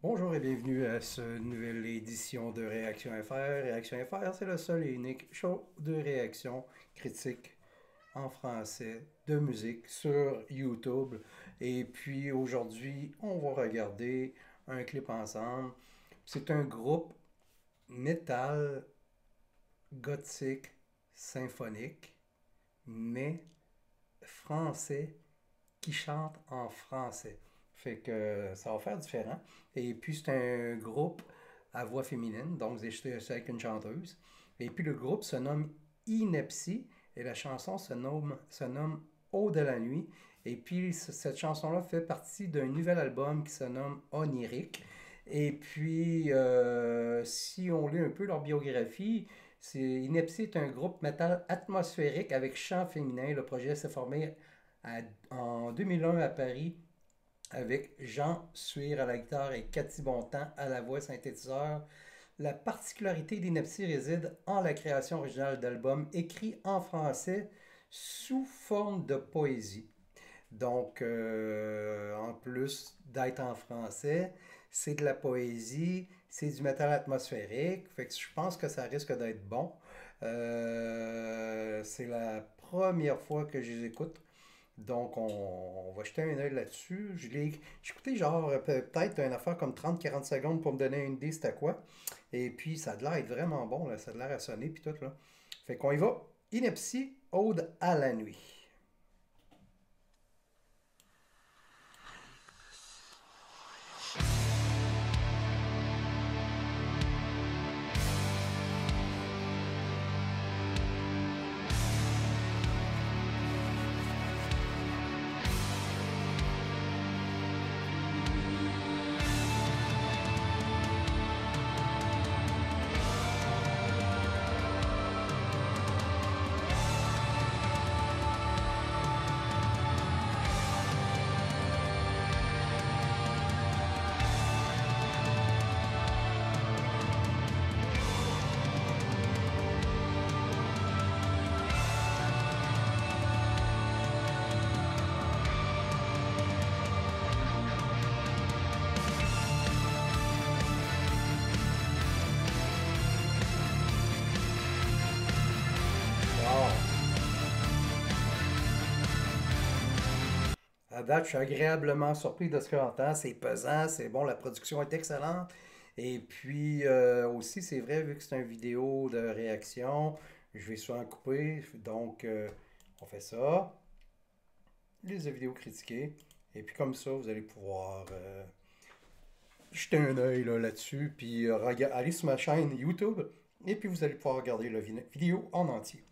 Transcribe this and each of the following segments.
Bonjour et bienvenue à cette nouvelle édition de Réaction FR. Réaction FR, c'est le seul et unique show de réaction critique en français de musique sur YouTube. Et puis aujourd'hui, on va regarder un clip ensemble. C'est un groupe métal gothique symphonique, mais français qui chante en français. Fait que ça va faire différent. Et puis c'est un groupe à voix féminine, donc c'est avec une chanteuse. Et puis le groupe se nomme Ineptie et la chanson se nomme Eau de la nuit. Et puis cette chanson-là fait partie d'un nouvel album qui se nomme Onirique. Et puis si on lit un peu leur biographie, Ineptie est un groupe métal atmosphérique avec chant féminin. Le projet s'est formé en 2001 à Paris avec Jean Suire à la guitare et Cathy Bontemps à la voix synthétiseur. La particularité d'Ineptie réside en la création originale d'albums écrits en français sous forme de poésie. Donc, en plus d'être en français, c'est de la poésie, c'est du métal atmosphérique. Fait que je pense que ça risque d'être bon. C'est la première fois que je les écoute. Donc, on va jeter un œil là-dessus. J'ai écouté genre peut-être une affaire comme 30-40 secondes pour me donner une idée c'était quoi. Et puis, ça a l'air d'être vraiment bon, là. Ça a l'air à sonner, puis tout, là. Fait qu'on y va. Ineptie, Ode à la nuit. Wow! À date, je suis agréablement surpris de ce que j'entends. C'est pesant, c'est bon, la production est excellente. Et puis aussi, c'est vrai, vu que c'est une vidéo de réaction, je vais souvent couper. Donc, on fait ça. Les vidéos critiquées. Et puis comme ça, vous allez pouvoir jeter un œil là-dessus. Puis aller sur ma chaîne YouTube. Et puis vous allez pouvoir regarder la vidéo en entier.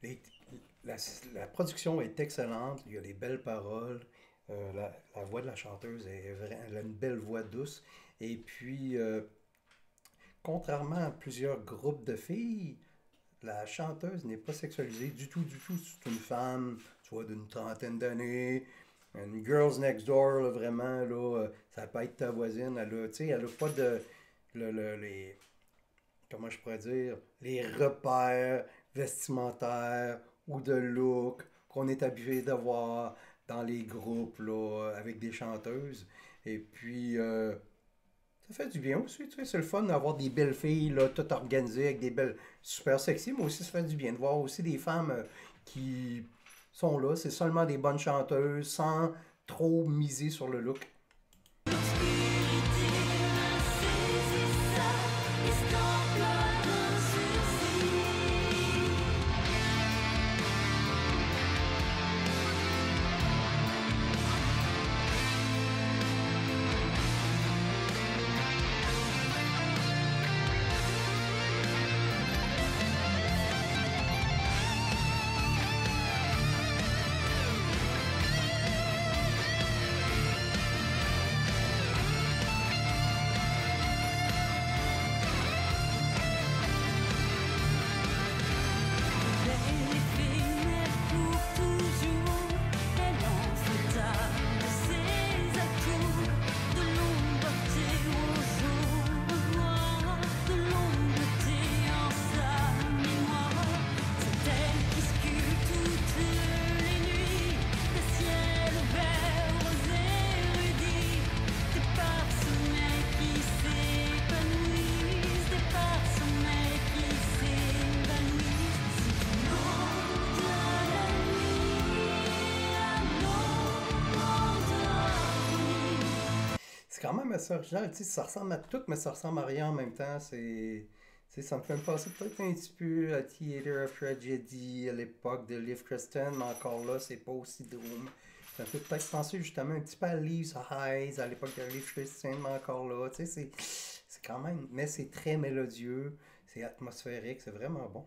Les- la production est excellente, il y a des belles paroles, la voix de la chanteuse elle a une belle voix douce. Et puis, contrairement à plusieurs groupes de filles, la chanteuse n'est pas sexualisée du tout, du tout. C'est une femme, tu vois, d'une trentaine d'années, une girls next door, là, vraiment, là, ça peut être ta voisine, tu sais, elle a pas de, les, comment je pourrais dire, les repères vestimentaires ou de look qu'on est habitué de voir dans les groupes là, avec des chanteuses. Et puis, ça fait du bien aussi, tu sais, c'est le fun d'avoir des belles filles là, toutes organisées avec des belles, super sexy, mais aussi ça fait du bien de voir aussi des femmes qui sont là, c'est seulement des bonnes chanteuses sans trop miser sur le look. L'obscurité m'a saisi. C'est quand même assez original, tu sais, ça ressemble à tout, mais ça ressemble à rien en même temps. Tu sais, ça me fait me passer peut-être un petit peu à Theater of Tragedy à l'époque de Liv Kristen, mais encore là, c'est pas aussi drôle. Ça me fait peut-être penser justement un petit peu à Leaves Eyes à l'époque de Liv Kristen, mais encore là, tu sais, c'est quand même, mais c'est très mélodieux, c'est atmosphérique, c'est vraiment bon.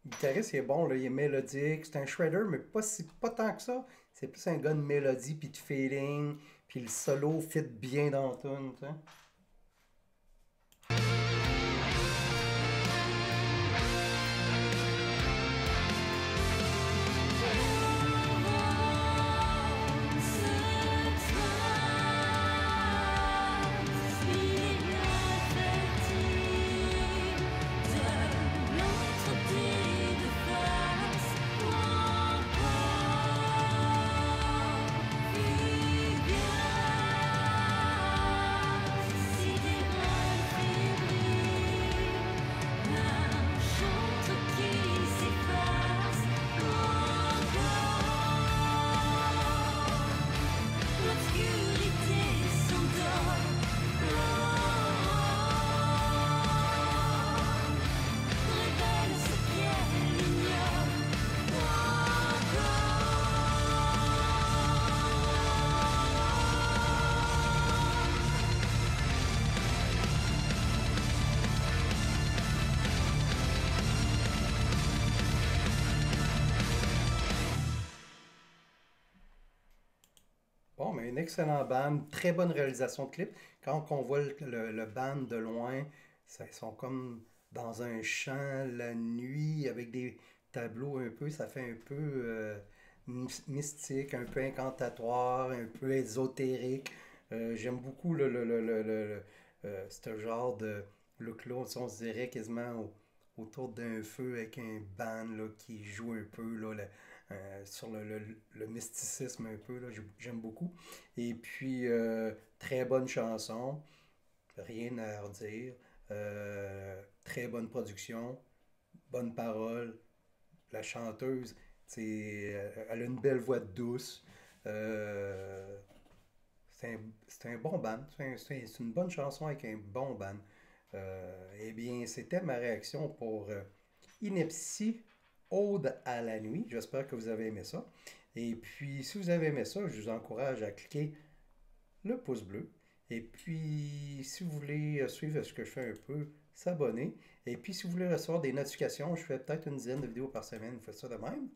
Le guitariste, il est bon, là, il est mélodique. C'est un shredder, mais pas tant que ça. C'est plus un gars de mélodie, puis de feeling, puis le solo fit bien dans la tune, tu sais. Bon, mais une excellente band, très bonne réalisation de clip. Quand on voit le band de loin, ils sont comme dans un champ la nuit avec des tableaux un peu, ça fait un peu mystique, un peu incantatoire, un peu ésotérique. J'aime beaucoup ce genre de look-là. On se dirait quasiment autour d'un feu avec un band là, qui joue un peu là, sur le mysticisme un peu. Là, j'aime beaucoup. Et puis, très bonne chanson, rien à redire. Très bonne production, bonne parole. La chanteuse, elle a une belle voix douce. Euh, c'est un bon band. C'est une bonne chanson avec un bon band. Eh bien, c'était ma réaction pour Ineptie, Ode à la nuit. J'espère que vous avez aimé ça. Et puis, si vous avez aimé ça, je vous encourage à cliquer le pouce bleu. Et puis, si vous voulez suivre ce que je fais un peu, s'abonner. Et puis, si vous voulez recevoir des notifications, je fais peut-être une dizaine de vidéos par semaine. Vous faites ça de même.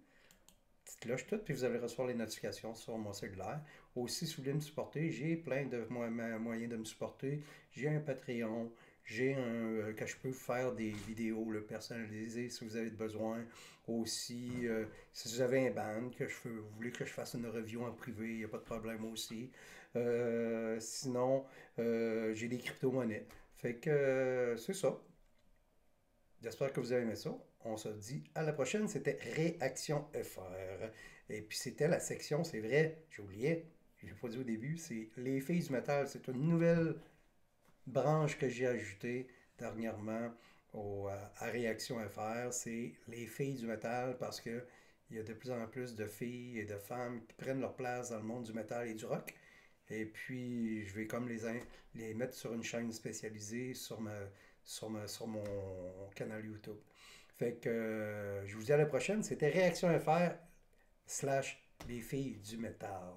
Petite cloche toute, puis vous allez recevoir les notifications sur mon cellulaire. Aussi, si vous voulez me supporter, j'ai plein de moyens de me supporter. J'ai un Patreon, j'ai un que je peux faire des vidéos là, personnalisées si vous avez besoin. Aussi, si vous avez un band vous voulez que je fasse une review en privé, il n'y a pas de problème aussi. Sinon, j'ai des crypto-monnaies. Fait que c'est ça. J'espère que vous avez aimé ça. On se dit à la prochaine. C'était Réaction FR. Et puis c'était la section, c'est vrai, j'ai oublié, je l'ai pas dit au début, c'est les filles du métal. C'est une nouvelle branche que j'ai ajoutée dernièrement à Réaction FR. C'est les filles du métal parce que il y a de plus en plus de filles et de femmes qui prennent leur place dans le monde du métal et du rock. Et puis, je vais comme les mettre sur une chaîne spécialisée sur mon canal YouTube. Fait que je vous dis à la prochaine. C'était Réaction FR slash les filles du métal.